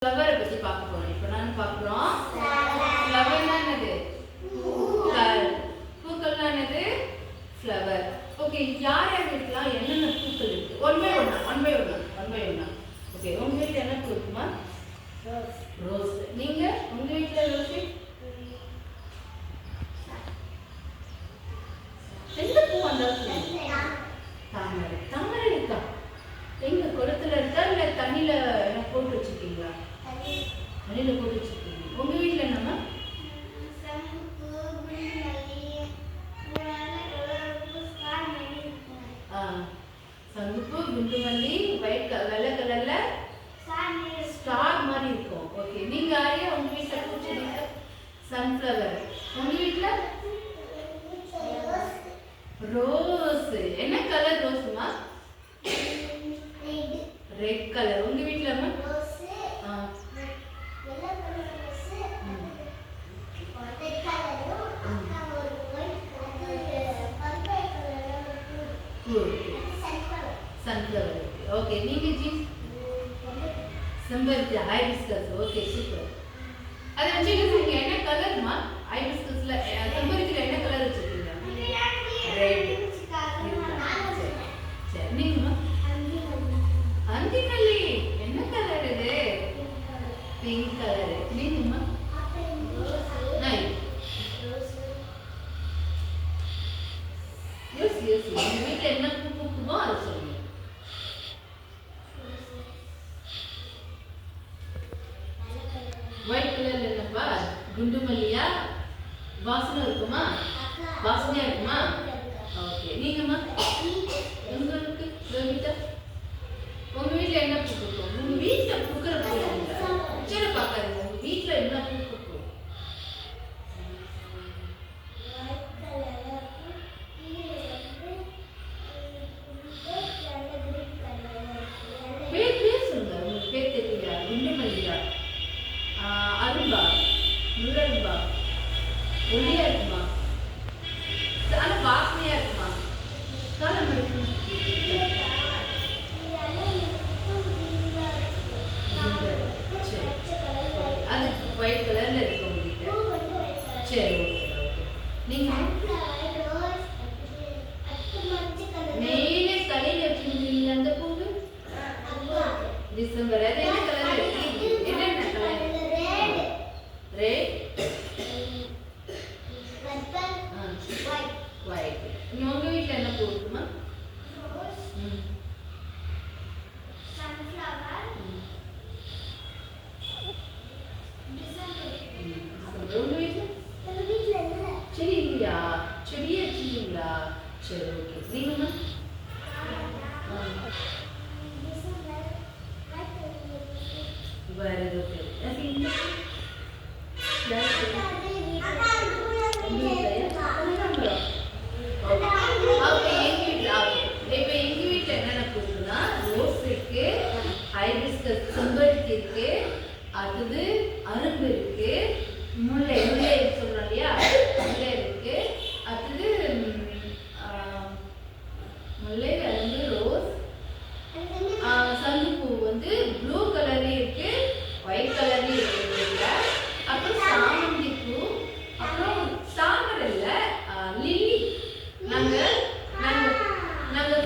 ஃப்ளவரை பத்தி பார்க்க போறோம். இப்போ நான் பார்க்குறோம் ஃப்ளவர்னா என்னது? பூக்கள். பூக்கள்னா என்னது? ஃப்ளவர். ஓகே, யார் யார் வீட்டுலாம் என்னென்ன பூக்கள் இருக்கு? ஒன் பை ஒன்னா. ஓகே, உங்க வீட்டில் என்ன பூ இருக்குமா? ரோஸ். நீங்க உங்க வீட்டில் ரோஸ் எந்த பூ வந்தாலும் தாமரை. தாமரை இருக்கா? எங்க குளத்துல இருக்கா இல்ல தண்ணியில போட்டு வச்சிருக்கீங்களா? தண்ணியில போட்டு வச்சிருக்கீங்க. உங்க வீட்டுல என்னமா? சங்குப்பூ, குண்டுமல்லி, வெள்ளை கலர்ல ஸ்டார் மாதிரி இருக்கும். ஓகே, நீங்க ஆரியா உங்க வீட்டுல பூச்செடி? சன்ஃப்ளவர். உங்க வீட்டுல ரோஸ். என்ன கலர் ரோஸ்மா? Red colour. உங்க வீட்ல அம்மா? ரோஸ். ரெட் கலரும் அக்கா ஒரு ஒயிட் கலர் சன்ஃப்ளவர். ஓகே, நீங்க ஜி? செம்பருத்தி, ஹைபிஸ்கஸ். Okay, super. அத வச்சிருக்கீங்க என்ன கலர்மா? ஹைபிஸ்கஸ்ல செம்பருத்தில என்ன கலர் வச்சிருக்கீங்க? ரெட். சரி, நீங்கமா? அந்திமல்லி. என்ன கலர் இது? Pink colour. நீங்கம்மா? எஸ் உங்க வீட்டுல என்ன பூ பூக்குமோ அதை சொல்லுங்க. ஒயிட் கலர்ல என்னப்பா? குண்டுமல்லியா? வாசனை இருக்குமா? வாசனையா இருக்குமா? ஓகே, நீங்கம்மா? உங்களுக்கு ரோஹிதா உங்க வீட்ல என்ன பூ பூக்கும்? உங்க வீட்ல பூக்கிற பூ சரி பார்க்காதீங்க. உங்க வீட்ல என்ன பூ பூக்கும்? பேர் சொல்லுங்க. உங்களுக்கு பேர் தெரியலையா? குண்டுமல்லியா? அரும்பா? முள்ளரும்பா? ஒளியா இருக்குமா? ஆனா வாசனையா இருக்குமா? காலம் இருக்குமா? ஒயிட் கலர்ல இருக்கு உங்ககிட்ட. சரி, ஓகே. நீங்க மேலே தலையில வச்சிருந்தீங்க அந்த பூவு டிசம்பர். அது என்ன கலர்? என்னென்ன கலர்? Red, white. உங்க வீட்டுல என்ன பூ இருக்குமா? செடியே வச்சிருக்கீங்களா? சரி, ஓகே. நீங்கம்மா? Very good. இப்ப எங்க வீட்டுல என்னென்ன பூக்குன்னா ரோஸ் இருக்கு, ஹைபிஸ்கஸ் செம்பருத்தி இருக்கு, அடுத்தது அரும்பு இருக்கு, முல்லை சொல்றோம் இல்லையா, முல்லை இருக்கு, அடுத்தது முல்லை, அரும்பு, ரோஸ், சங்குப்பூ வந்து ப்ளூ கலர்லயும் இருக்கு, ஒயிட் கலர்லயும் இருக்கு. அப்புறம் சாமந்தி பூ, அப்புறம் தாமரைல லில்லி. நாங்க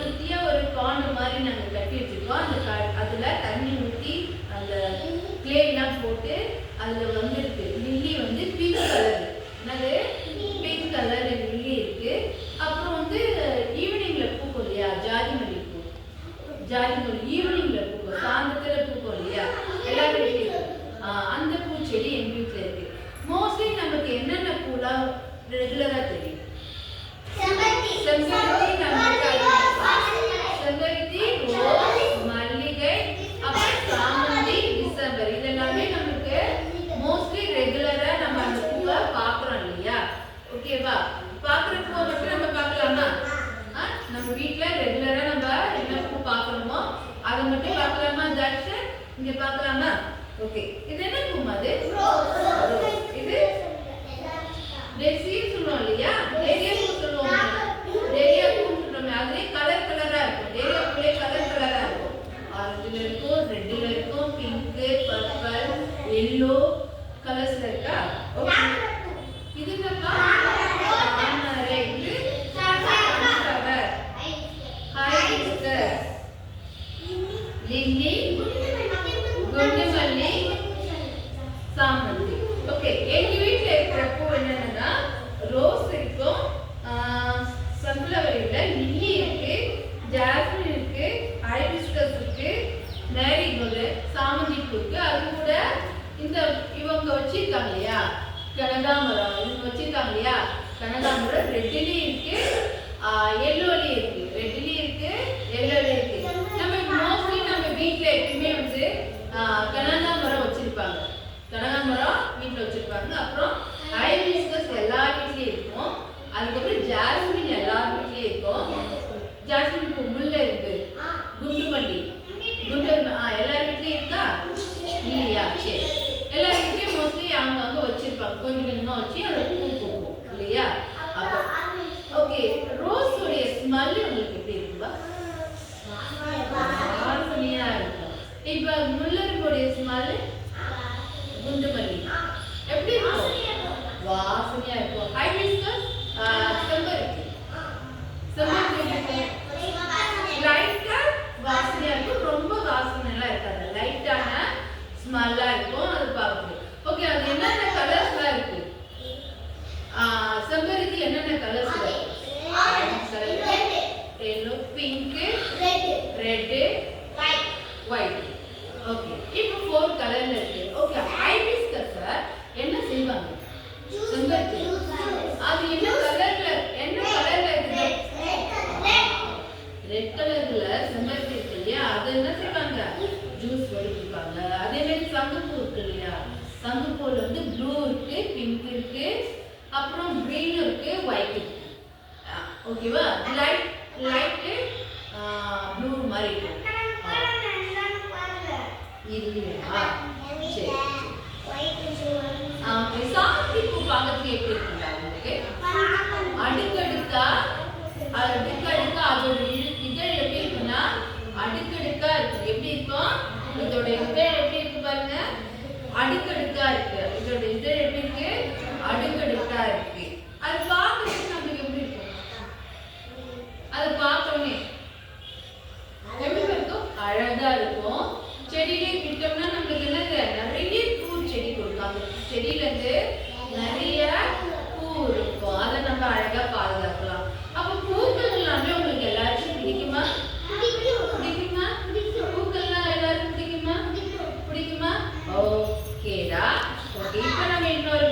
குட்டியா ஒரு காண்டு மாதிரி நாங்க கட்டி வச்சிருக்கோம். அதுல தண்ணி ஊற்றி அந்த கிளே எல்லாம் போட்டு அதுல வந்துருக்கு. லில்லி வந்து பிங்க் கலர். என்னது? பிங்க் கலர் லில்லி இருக்கு. அப்புறம் வந்து ஈவினிங்ல பூக்கும் இல்லையா, ஜாதிமல்லி பூ. ஜாதிமல்லி ஈவினிங்ல பூக்கும், சாயந்தரத்துல பூக்கும் இல்லையா, எல்லாரும் வீட்லயும் அந்த பூச்செடி எங்க வீட்டுல இருக்கு. மோஸ்ட்லி நமக்கு என்னென்ன பூலாம் ரெகுலரா தெரியும்? செம்பருத்தி, ரோஸ், மல்லிகை, அப்புறம் சாமந்தி, டிசம்பர். இதெல்லாமே நமக்கு மோஸ்ட்லி ரெகுலரா நம்ம அந்த பூவை பாக்குறோம் இல்லையா? ஓகேவா? பாக்குற பூவை மட்டும் நம்ம பார்க்கலாமா? நம்ம வீட்டுல ரெகுலரா நம்ம என்ன பூ பாக்குறோமோ அதை மட்டும் பார்க்கலாமா? தர்ஷன் இங்க பார்க்கலாமா? ஓகே, இது என்ன பூமா? அது இது டெசின்னு சொல்லுவோம் இல்லையா, டெரியா பூ சொல்லுவோம். டெரியா பூன்னு சொல்லுவோம். அதுலயே கலர் கலரா இருக்கும். டெரியா பூலே கலர் கலரா இருக்கும். ஆரஞ்சுல இருக்கும், ரெட்ல இருக்கும், பிங்க், பர்பிள், எல்லோ கலர்ஸ்ல இருக்கா? ஓகே. இது என்னப்பா? தாமரை. இது sunflower. hibiscus. லில்லி, குண்டுமல்லி, சாமந்தி. ஓகே. எங்க வீட்ல இருக்கிற பூ என்னன்னா ரோஸ் இருக்கும், சன்ஃப்ளவர் இல்ல, லில்லி இருக்கு, ஜாஸ்மின் இருக்கு, ஹைபிஸ்கஸ் இருக்கு, மேரிகோல்டு, சாமந்தி பூ இருக்கு. அது கூட இந்த இவங்க வச்சிருக்காங்க இல்லையா கனகாம்பரம், இவங்க வச்சிருக்காங்க இல்லையா கனகாம்பரம் ரெட்லயும் இருக்கு, எல்லோலயும் இருக்கு. ரெட்லயும் இருக்கு, எல்லோலயும் இருக்கு. நம்ம மோஸ்ட்லி நம்ம வீட்ல எப்பவுமே வந்து கனகாம்பரம் வச்சிருப்பாங்க. கனகாம்பரம் வீட்ல வச்சிருப்பாங்க. அப்புறம் ஹைபிஸ்கஸ் எல்லா வீட்லயும் இருக்கும். அதுக்கப்புறம் ஜாஸ்மின் எல்லா வீட்லயும் இருக்கும். ஜாஸ்மின் பூ முல்லை இருக்கு, குண்டுமல்லி எல்லா வீட்லயும் இருக்கா இல்லையா? சரி, எல்லா வீட்லயும் மோஸ்ட்லி அவங்க வச்சிருப்பாங்க. கொஞ்சம் கொஞ்சமா வச்சு அதை பூ பூக்கும் இல்லையா? அப்போ ஓகே. ரோஸ் உடைய ஸ்மெல் உங்களுக்கு எப்படி இருக்குப்பா? வாசனையா இருக்கும். இப்ப முல்லருடைய ஸ்மெல், குண்டுமல்லி எப்படி இருக்கும்? வாசனையா இருக்கும். ஹைபிஸ்கஸ், செம்பருத்தி லைட்டா வாசனையா இருக்கும். ரொம்ப வாசனை எல்லாம் இருக்காது, லைட்டான ஸ்மெல்லா இருக்கும். அது பார்க்கணும். ஓகே. அது என்னென்ன கலர்ஸ்ல இருக்கு? செம்பருத்தி என்னென்ன கலர்ஸ்ல இருக்கு? yellow, pink, red, white. Okay. இப்போ 4 கலர்ல இருக்கு. ஓகே. ஹைபிஸ்கஸ் என்ன செய்வாங்க? செம்பருத்தி அது என்ன கலர்ல இருக்கு? ரெட் கலர்ல செம்பருத்தி இருக்கு இல்லையா? அது என்ன செய்வாங்க? ஜூஸ் வடிப்பாங்க. அதே மாதிரி சங்குப்பூ இருக்கு இல்லையா? சங்குப்பூல வந்து ப்ளூ இருக்கு, பிங்க் இருக்கு, அப்புறம் கிரீன் இருக்கு, ஒயிட் இருக்கு. ஓகேவா? லைட் ப்ளூ மாதிரி இருக்கு. இல்லையா? சரி. சாமந்தி பூ பார்க்கறதுக்கு எப்படி இருக்குங்க உங்களுக்கு? அடுக்கடுக்கா அதோட இதழ் எப்படி இருக்குன்னா அடுக்கடுக்கா இருக்கு. எப்படி இருக்கும்? இதோட இதழ் எப்படி இருக்கு பாருங்க, அடுக்கடுக்கா இருக்கு. இதோட இதழ் எப்படி இருக்கு? அடுக்கடுக்கா இருக்கு. அது பார்க்கறதுக்கு நமக்கு எப்படி இருக்கும்? அது பார்த்தோன்னே எப்படி இருக்கும்? அழகா இருக்கும். செடியிலே விட்டோம்னா நம்மளுக்கு என்னது நிறைய பூ செடி கொடுக்கும். அந்த செடியில இருந்து நிறைய பூ இருக்கும். அதை நம்ம அழகா பாதுகாக்கலாம். அப்ப பூக்கள் எல்லாமே உங்களுக்கு எல்லாருக்கும் பிடிக்குமா? பிடிக்குமா? பூக்கள்லாம் எல்லாருக்கும் பிடிக்குமா? பிடிக்குமா? ஓகேடா.